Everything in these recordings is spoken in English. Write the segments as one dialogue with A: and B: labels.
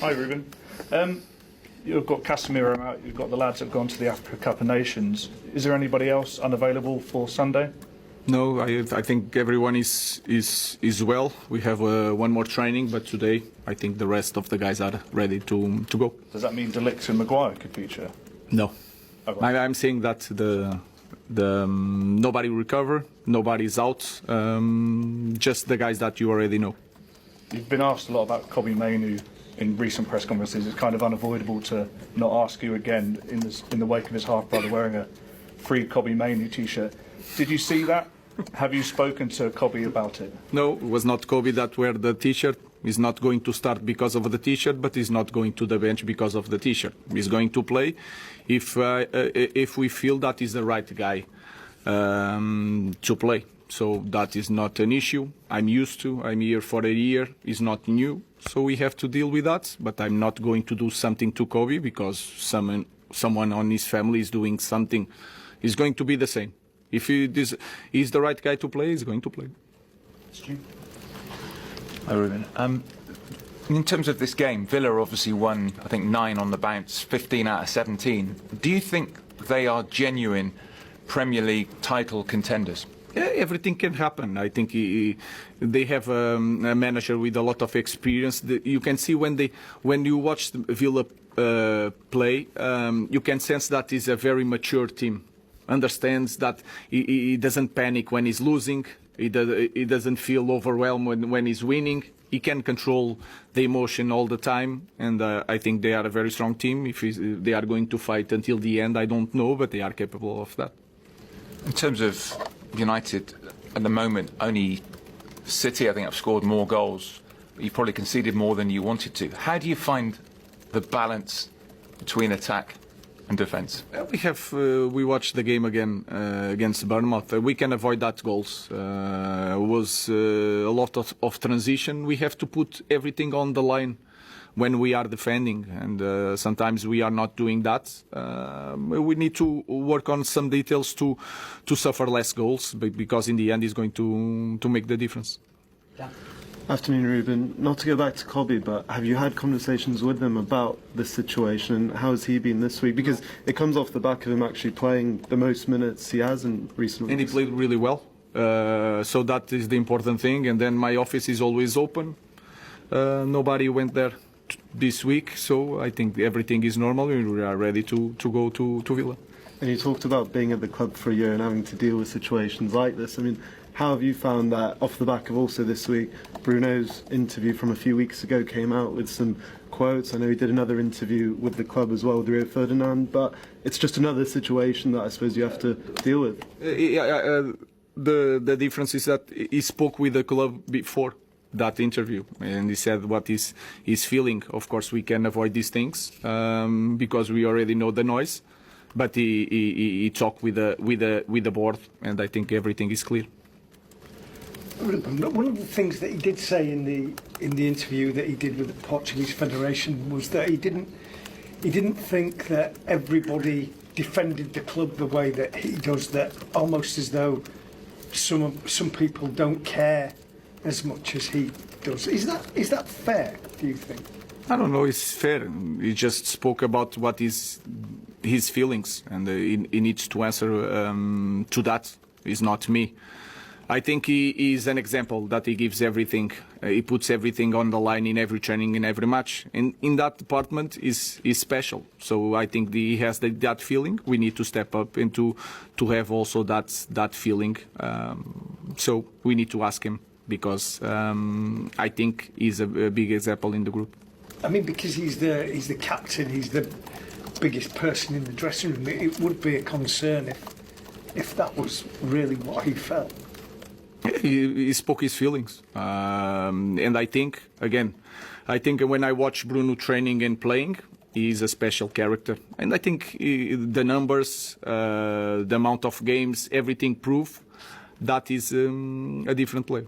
A: Hi, Ruben. You've got Casemiro out, you've got the lads that have gone to the Africa Cup of Nations. Is there anybody else unavailable for Sunday?
B: No, I think everyone is well. We have one more training, but today I think the rest of the guys are ready to go.
A: Does that mean De Ligt and Maguire could feature?
B: No,
A: Okay.
B: I'm saying that nobody recover, nobody's out, just the guys that you already know.
A: You've been asked a lot about Kobbie Mainoo in recent press conferences. It's kind of unavoidable to not ask you again in the wake of his half-brother wearing a free Kobbie Mainoo t-shirt. Did you see that? Have you spoken to Kobbie about it?
B: No, it was not Kobbie that wear the t-shirt. He's not going to start because of the t-shirt, but he's not going to the bench because of the t-shirt. He's going to play if we feel that he's the right guy to play. So that is not an issue. I'm used to. I'm here for a year. It's not new. So we have to deal with that. But I'm not going to do something to Kobbie because someone on his family is doing something. It's going to be the same. If he's the right guy to play, he's going to play.
C: Hi, Ruben. In terms of this game, Villa obviously won, I think, 9 on the bounce, 15 out of 17. Do you think they are genuine Premier League title contenders?
B: Yeah, everything can happen. I think they have a manager with a lot of experience. You can see when you watch Villa play, you can sense that he's a very mature team. Understands that he doesn't panic when he's losing. He doesn't feel overwhelmed when he's winning. He can control the emotion all the time, and I think they are a very strong team. If they are going to fight until the end, I don't know, but they are capable of that.
C: In terms of United, at the moment, only City, I think, have scored more goals. You've probably conceded more than you wanted to. How do you find the balance between attack and defence?
B: We watched the game again against Bournemouth. We can avoid that goals. Was a lot of transition. We have to put everything on the line when we are defending, and sometimes we are not doing that. We need to work on some details to suffer less goals, because in the end, it's going to make the difference.
D: Yeah.
E: Afternoon, Ruben. Not to go back to Kobbie, but have you had conversations with him about this situation, and how has he been this week? Because it comes off the back of him actually playing the most minutes he has in recent weeks.
B: And he played really well, so that is the important thing. And then my office is always open. Nobody went there this week, so I think everything is normal and we are ready to go to Villa.
E: And you talked about being at the club for a year and having to deal with situations like this. I mean, how have you found that off the back of also this week? Bruno's interview from a few weeks ago came out with some quotes. I know he did another interview with the club as well, with Rio Ferdinand, but it's just another situation that I suppose you have to deal with.
B: The difference is that he spoke with the club before that interview, and he said what is feeling. Of course, we can avoid these things because we already know the noise. But he talked with the board, and I think everything is clear.
D: One of the things that he did say in the interview that he did with the Portuguese Federation was that he didn't think that everybody defended the club the way that he does. That almost as though some people don't care as much as he does. Is that fair, do you think?
B: I don't know. It's fair. He just spoke about what is his feelings, and he needs to answer to that. It's not me. I think he is an example that he gives everything. He puts everything on the line in every training, in every match. In that department, is special. So I think he has that feeling. We need to step up and to have also that feeling. So we need to ask him, because I think he's a big example in the group.
D: I mean, because he's the captain, he's the biggest person in the dressing room. It would be a concern if that was really what he felt.
B: He spoke his feelings, and I think when I watch Bruno training and playing, he's a special character. And I think the numbers, the amount of games, everything prove that is a different player.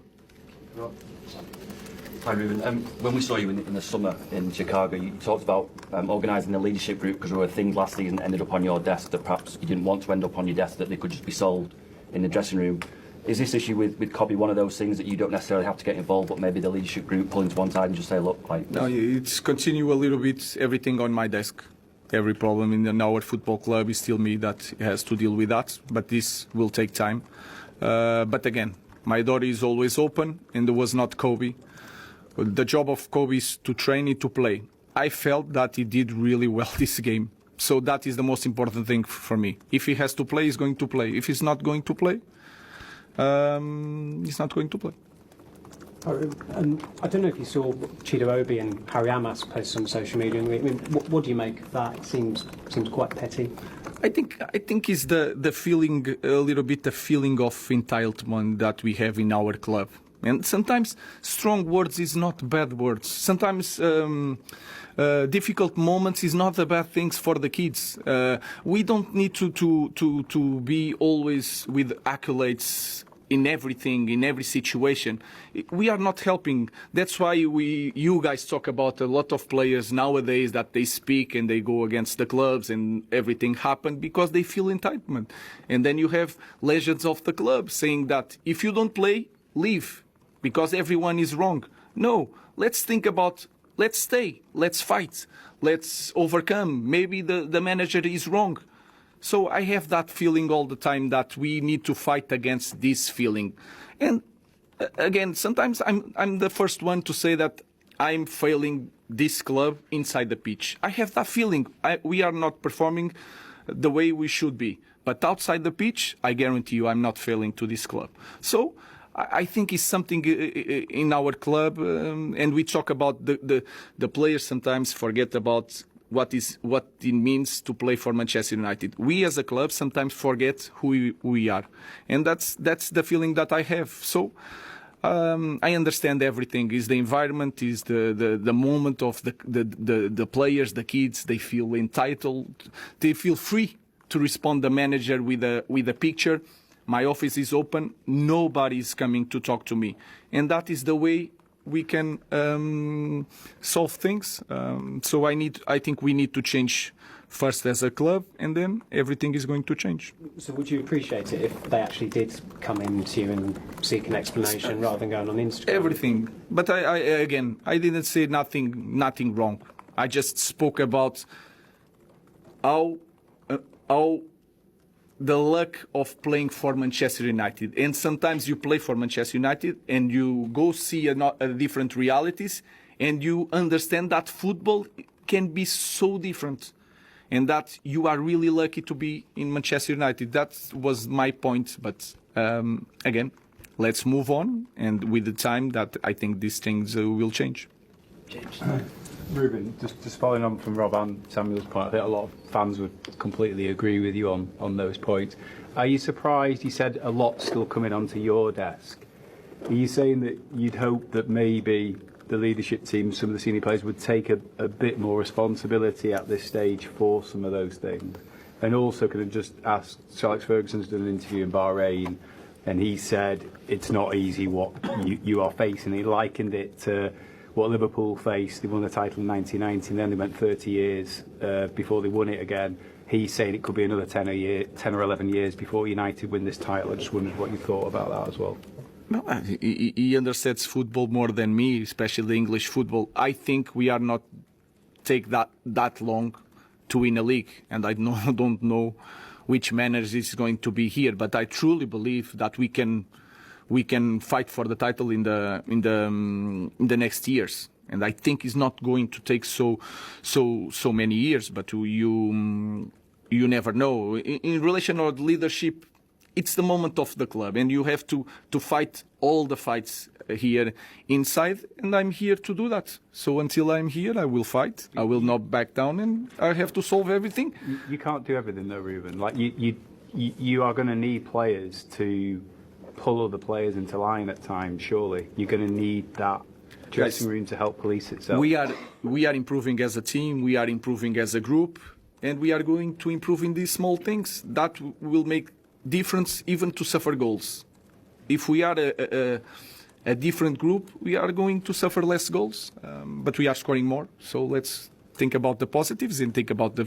F: Hi, Ruben. When we saw you in the summer in Chicago, you talked about organising a leadership group because there were things last season that ended up on your desk that perhaps you didn't want to end up on your desk, that they could just be solved in the dressing room. Is this issue with Kobe one of those things that you don't necessarily have to get involved, but maybe the leadership group pull into one side and just say, look, like...
B: No, it's continue a little bit everything on my desk. Every problem in our football club is still me that has to deal with that, but this will take time. But again, my door is always open, and there was not Kobe. The job of Kobe is to train and to play. I felt that he did really well this game. So that is the most important thing for me. If he has to play, he's going to play. If he's not going to play, he's not going to play.
G: And I don't know if you saw Chido Obi and Harry Amas post on social media. I mean, what do you make of that? It seems quite petty.
B: I think it's the feeling, a little bit the feeling of entitlement that we have in our club. And sometimes strong words is not bad words. Sometimes difficult moments is not the bad things for the kids. We don't need to be always with accolades in everything, in every situation. We are not helping. That's why you guys talk about a lot of players nowadays that they speak and they go against the clubs and everything happened because they feel entitlement. And then you have legends of the club saying that if you don't play, leave because everyone is wrong. No, let's think about, let's stay, let's fight, let's overcome. Maybe the manager is wrong. So I have that feeling all the time that we need to fight against this feeling. And again, sometimes I'm the first one to say that I'm failing this club inside the pitch. I have that feeling. We are not performing the way we should be. But outside the pitch, I guarantee you I'm not failing to this club. So I think it's something in our club, and we talk about the players sometimes forget about what it means to play for Manchester United. We as a club sometimes forget who we are, and that's the feeling that I have. So I understand everything. Is the environment, is the moment of the players, the kids. They feel entitled. They feel free to respond the manager with a picture. My office is open. Nobody is coming to talk to me, and that is the way we can solve things. So I think we need to change first as a club, and then everything is going to change.
G: So would you appreciate it if they actually did come in to you and seek an explanation rather than going on Instagram?
B: Everything. But I didn't say nothing wrong. I just spoke about how the luck of playing for Manchester United. And sometimes you play for Manchester United and you go see a different realities and you understand that football can be so different and that you are really lucky to be in Manchester United. That was my point. But again, let's move on. And with the time that I think these things will change.
F: James.
H: Ruben, just following on from Rob and Samuel's point, I think a lot of fans would completely agree with you on those points. Are you surprised? You said a lot still coming onto your desk. Are you saying that you'd hope that maybe the leadership team, some of the senior players, would take a bit more responsibility at this stage for some of those things? And also, could I just ask, Sir Alex Ferguson's done an interview in Bahrain, and he said it's not easy what you are facing. He likened it to what Liverpool faced. They won the title in 1990, and then they went 30 years before they won it again. He's saying it could be another 10 or 11 years before United win this title. I just wondered what you thought about that as well.
B: No, he understands football more than me, especially English football. I think we are not take that long to win a league, and I don't know which manager is going to be here, but I truly believe that we can fight for the title in the next years, and I think it's not going to take so many years. But you never know. In relation to leadership, it's the moment of the club, and you have to fight all the fights here inside, and I'm here to do that. So until I'm here, I will fight. I will not back down, and I have to solve everything.
H: You can't do everything though, Ruben. Like you are going to need players to pull other players into line at times. Surely you're going to need that dressing room to help police itself.
B: We are improving as a team. We are improving as a group, and we are going to improve in these small things that will make difference, even to suffer goals. If we are a different group, we are going to suffer less goals, but we are scoring more. So let's think about the positives and think about the